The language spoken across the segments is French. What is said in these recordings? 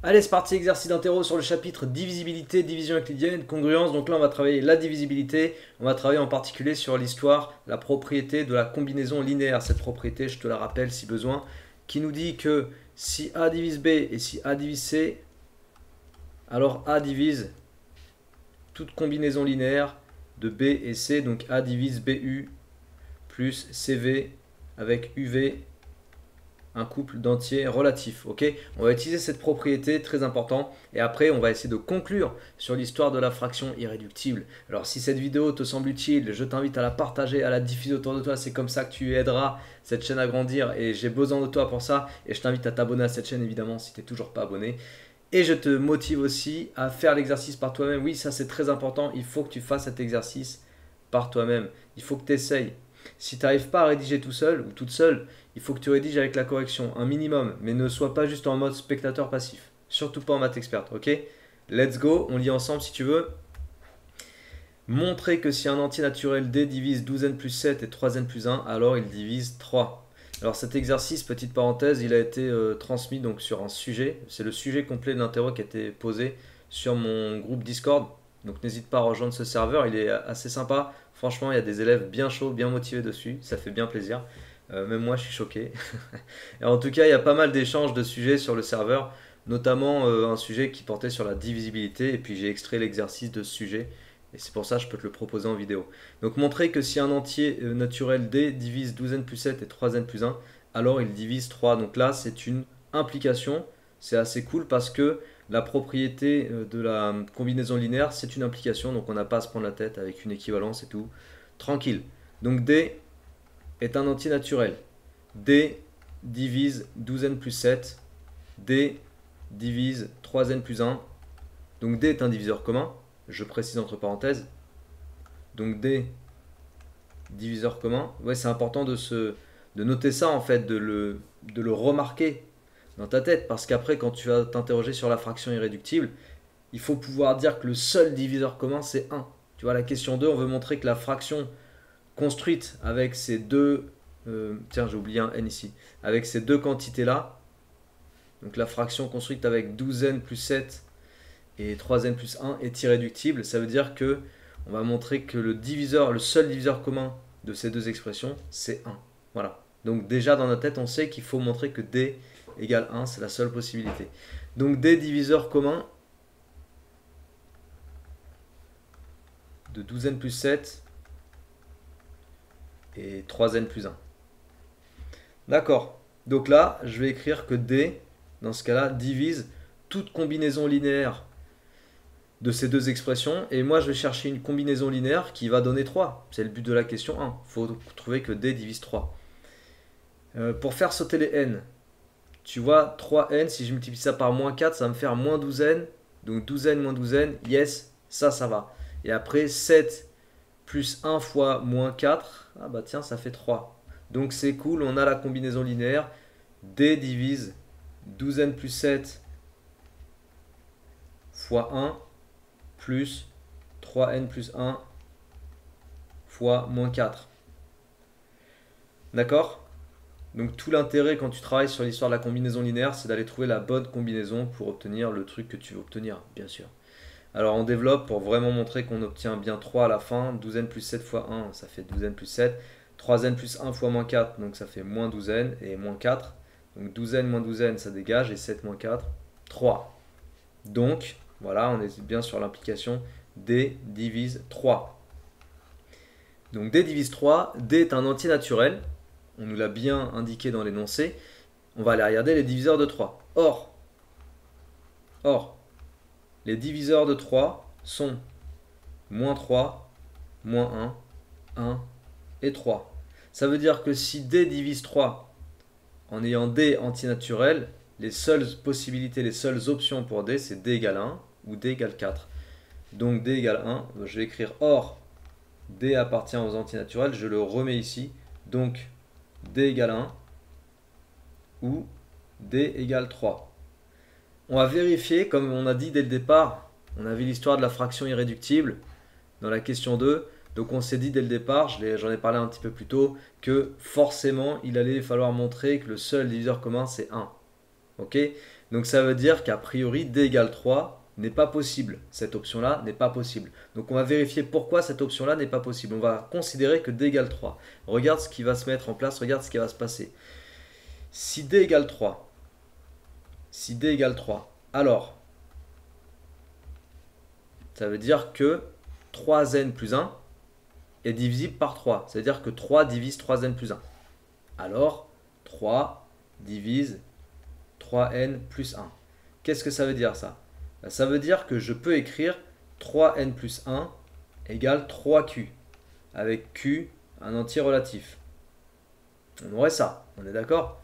Allez, c'est parti, exercice d'interro sur le chapitre divisibilité, division euclidienne, congruence. Donc là, on va travailler la divisibilité. On va travailler en particulier sur l'histoire, la propriété de la combinaison linéaire. Cette propriété, je te la rappelle si besoin, qui nous dit que si A divise B et si A divise C, alors A divise toute combinaison linéaire de B et C. Donc A divise BU plus CV avec UV, un couple d'entiers relatifs. Ok, on va utiliser cette propriété très important et après on va essayer de conclure sur l'histoire de la fraction irréductible. Alors si cette vidéo te semble utile, je t'invite à la partager, à la diffuser autour de toi. C'est comme ça que tu aideras cette chaîne à grandir et j'ai besoin de toi pour ça. Et je t'invite à t'abonner à cette chaîne évidemment si tu n'es toujours pas abonné. Et je te motive aussi à faire l'exercice par toi-même. Oui, ça c'est très important. Il faut que tu fasses cet exercice par toi-même. Il faut que tu essayes. Si tu n'arrives pas à rédiger tout seul ou toute seule, il faut que tu rédiges avec la correction, un minimum, mais ne sois pas juste en mode spectateur passif. Surtout pas en maths experte, ok? Let's go, on lit ensemble si tu veux. Montrer que si un entier naturel D divise 12n plus 7 et 3n plus 1, alors il divise 3. Alors cet exercice, petite parenthèse, il a été transmis donc sur un sujet. C'est le sujet complet de l'interro qui a été posé sur mon groupe Discord. Donc n'hésite pas à rejoindre ce serveur, il est assez sympa. Franchement, il y a des élèves bien chauds, bien motivés dessus. Ça fait bien plaisir. Même moi, je suis choqué. Et en tout cas, il y a pas mal d'échanges de sujets sur le serveur, notamment un sujet qui portait sur la divisibilité. Et puis j'ai extrait l'exercice de ce sujet. Et c'est pour ça que je peux te le proposer en vidéo. Donc montrer que si un entier naturel D divise 12n plus 7 et 3n plus 1, alors il divise 3. Donc là, c'est une implication. C'est assez cool parce que la propriété de la combinaison linéaire, c'est une implication. Donc on n'a pas à se prendre la tête avec une équivalence et tout. Tranquille. Donc D est un entier naturel. D divise 12n plus 7. D divise 3n plus 1. Donc D est un diviseur commun. Je précise entre parenthèses. Donc D, diviseur commun. Ouais, c'est important de noter ça en fait, de le remarquer dans ta tête. Parce qu'après, quand tu vas t'interroger sur la fraction irréductible, il faut pouvoir dire que le seul diviseur commun, c'est 1. Tu vois, la question 2, on veut montrer que la fraction construite avec ces deux... tiens, j'ai oublié un n ici. Avec ces deux quantités-là, donc la fraction construite avec 12n plus 7 et 3n plus 1 est irréductible. Ça veut dire que on va montrer que le seul diviseur commun de ces deux expressions, c'est 1. Voilà. Donc déjà dans notre tête, on sait qu'il faut montrer que D égale 1, c'est la seule possibilité. Donc D diviseur commun de 12n plus 7 et 3n plus 1. D'accord. Donc là, je vais écrire que D, dans ce cas-là, divise toute combinaison linéaire de ces deux expressions. Et moi, je vais chercher une combinaison linéaire qui va donner 3. C'est le but de la question 1. Il faut trouver que D divise 3. Pour faire sauter les n, tu vois, 3n, si je multiplie ça par moins 4, ça va me faire moins 12n. Donc 12n moins 12n, yes, ça va. Et après, 7 plus 1 fois moins 4, ah bah tiens, ça fait 3. Donc c'est cool, on a la combinaison linéaire. D divise 12n plus 7 fois 1 plus 3n plus 1 fois moins 4. D'accord? Donc tout l'intérêt quand tu travailles sur l'histoire de la combinaison linéaire, c'est d'aller trouver la bonne combinaison pour obtenir le truc que tu veux obtenir, bien sûr. Alors on développe pour vraiment montrer qu'on obtient bien 3 à la fin. 12n plus 7 fois 1, ça fait 12n plus 7. 3n plus 1 fois moins 4, donc ça fait moins 12n et moins 4. Donc 12n moins 12n, ça dégage, et 7 moins 4, 3. Donc, voilà, on est bien sur l'implication D divise 3. Donc D divise 3, D est un entier naturel. On nous l'a bien indiqué dans l'énoncé. On va aller regarder les diviseurs de 3. Or, les diviseurs de 3 sont moins 3, moins 1, 1 et 3. Ça veut dire que si D divise 3 en ayant D antinaturel, les seules possibilités, les seules options pour D, c'est D égale 1 ou D égale 4. Donc D égale 1, je vais écrire or D appartient aux antinaturels, je le remets ici. Donc D égale 1 ou D égale 3. On va vérifier, comme on a dit dès le départ, on a vu l'histoire de la fraction irréductible dans la question 2. Donc on s'est dit dès le départ, j'en ai parlé un petit peu plus tôt, que forcément il allait falloir montrer que le seul diviseur commun c'est 1. Ok? Donc ça veut dire qu'a priori d égale 3 n'est pas possible. Cette option-là n'est pas possible. Donc on va vérifier pourquoi cette option-là n'est pas possible. On va considérer que d égale 3. Regarde ce qui va se mettre en place, regarde ce qui va se passer. Si d égale 3, alors ça veut dire que 3n plus 1 est divisible par 3. C'est-à-dire que 3 divise 3n plus 1. Alors 3 divise 3n plus 1. Qu'est-ce que ça veut dire ça? Ça veut dire que je peux écrire 3n plus 1 égale 3q, avec q un entier relatif. On aurait ça, on est d'accord?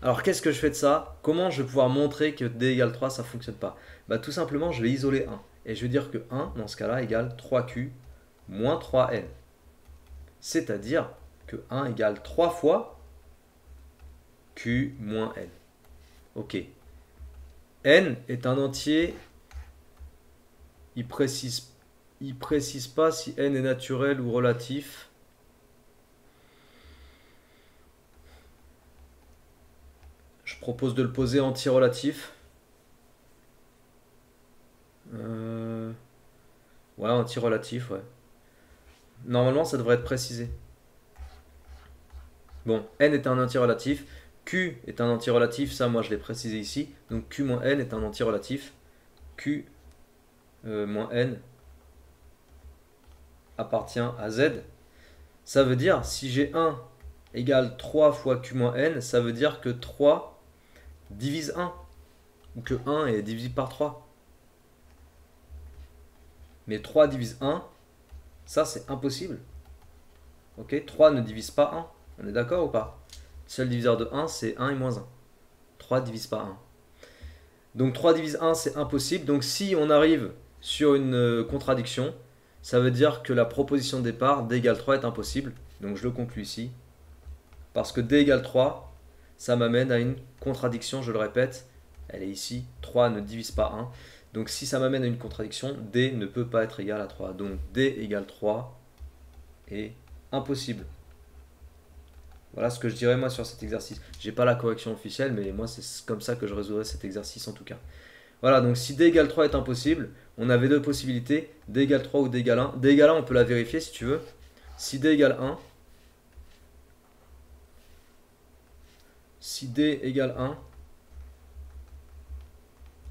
Alors qu'est-ce que je fais de ça? Comment je vais pouvoir montrer que d égale 3 ça ne fonctionne pas? Tout simplement je vais isoler 1. Et je vais dire que 1 dans ce cas-là égale 3q moins 3n. C'est-à-dire que 1 égale 3 fois q moins n. Ok. N est un entier, il précise pas si n est naturel ou relatif. Je propose de le poser entier relatif. Ouais, entier relatif, ouais. Normalement, ça devrait être précisé. Bon, n est un entier relatif. Q est un entier relatif, ça moi je l'ai précisé ici. Donc Q moins N est un entier relatif. Q moins N appartient à Z. Ça veut dire, si j'ai 1 égale 3 fois Q moins N, ça veut dire que 3 divise 1. Ou que 1 est divisible par 3. Mais 3 divise 1, ça c'est impossible. Ok, 3 ne divise pas 1. On est d'accord ou pas? Seul diviseur de 1, c'est 1 et moins 1. 3 divise pas 1. Donc 3 divise 1, c'est impossible. Donc si on arrive sur une contradiction, ça veut dire que la proposition de départ, d égale 3, est impossible. Donc je le conclus ici. Parce que d égale 3, ça m'amène à une contradiction, je le répète. Elle est ici, 3 ne divise pas 1. Donc si ça m'amène à une contradiction, d ne peut pas être égal à 3. Donc d égale 3 est impossible. Voilà ce que je dirais moi sur cet exercice. J'ai pas la correction officielle, mais moi c'est comme ça que je résoudrais cet exercice en tout cas. Voilà, donc si d égale 3 est impossible, on avait deux possibilités, d égale 3 ou d égale 1. d égale 1, on peut la vérifier si tu veux. Si d égale 1, si d égale 1,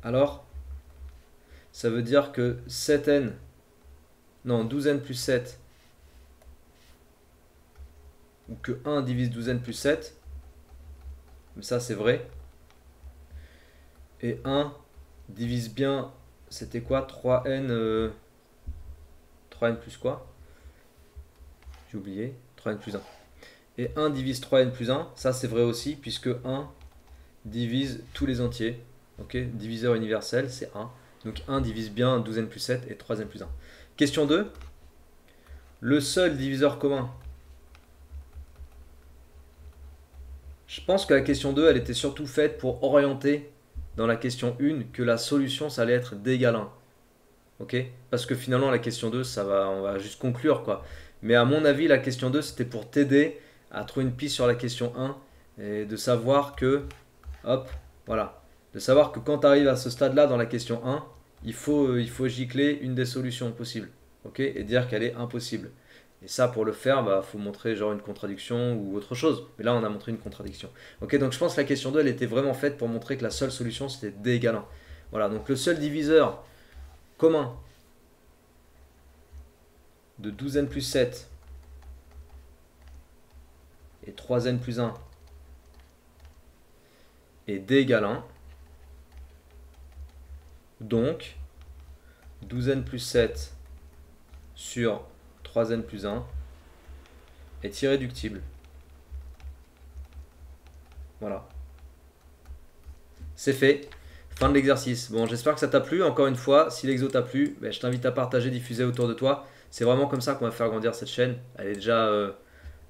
alors ça veut dire que 7n, non 12n plus 7, ou que 1 divise 12n plus 7, mais ça c'est vrai, et 1 divise bien, c'était quoi, 3n, 3n plus quoi? J'ai oublié, 3n plus 1. Et 1 divise 3n plus 1, ça c'est vrai aussi, puisque 1 divise tous les entiers. Ok, diviseur universel, c'est 1. Donc 1 divise bien 12n plus 7 et 3n plus 1. Question 2. Le seul diviseur commun. Je pense que la question 2, elle était surtout faite pour orienter dans la question 1 que la solution, ça allait être d égale 1. Ok? Parce que finalement, la question 2, on va juste conclure, quoi. Mais à mon avis, la question 2, c'était pour t'aider à trouver une piste sur la question 1 et de savoir que, hop, voilà, de savoir que quand tu arrives à ce stade-là dans la question 1, il faut gicler une des solutions possibles, ok, et dire qu'elle est impossible. Et ça, pour le faire, il faut montrer genre une contradiction ou autre chose. Mais là, on a montré une contradiction. Ok, donc je pense que la question 2, elle était vraiment faite pour montrer que la seule solution, c'était d égale 1. Voilà, donc le seul diviseur commun de 12n plus 7 et 3n plus 1 est d égale 1. Donc, 12n plus 7 sur 3n plus 1 est irréductible. Voilà. C'est fait. Fin de l'exercice. Bon, j'espère que ça t'a plu. Encore une fois, si l'exo t'a plu, je t'invite à partager, diffuser autour de toi. C'est vraiment comme ça qu'on va faire grandir cette chaîne. Elle est déjà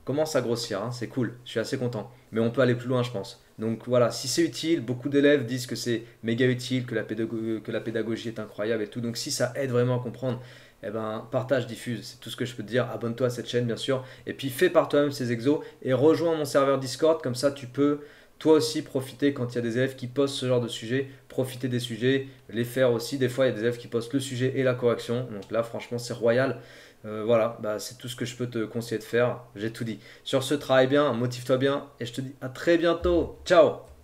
commence à grossir, hein. C'est cool. Je suis assez content. Mais on peut aller plus loin, je pense. Donc voilà, si c'est utile, beaucoup d'élèves disent que c'est méga utile, que la pédagogie est incroyable et tout. Donc si ça aide vraiment à comprendre, eh ben, partage, diffuse, c'est tout ce que je peux te dire. Abonne-toi à cette chaîne, bien sûr. Et puis fais par toi-même ces exos et rejoins mon serveur Discord. Comme ça, tu peux toi aussi profiter quand il y a des élèves qui postent ce genre de sujet, profiter des sujets, les faire aussi. Des fois, il y a des élèves qui postent le sujet et la correction. Donc là, franchement, c'est royal. Voilà, bah, c'est tout ce que je peux te conseiller de faire. J'ai tout dit. Sur ce, travaille bien, motive-toi bien et je te dis à très bientôt. Ciao!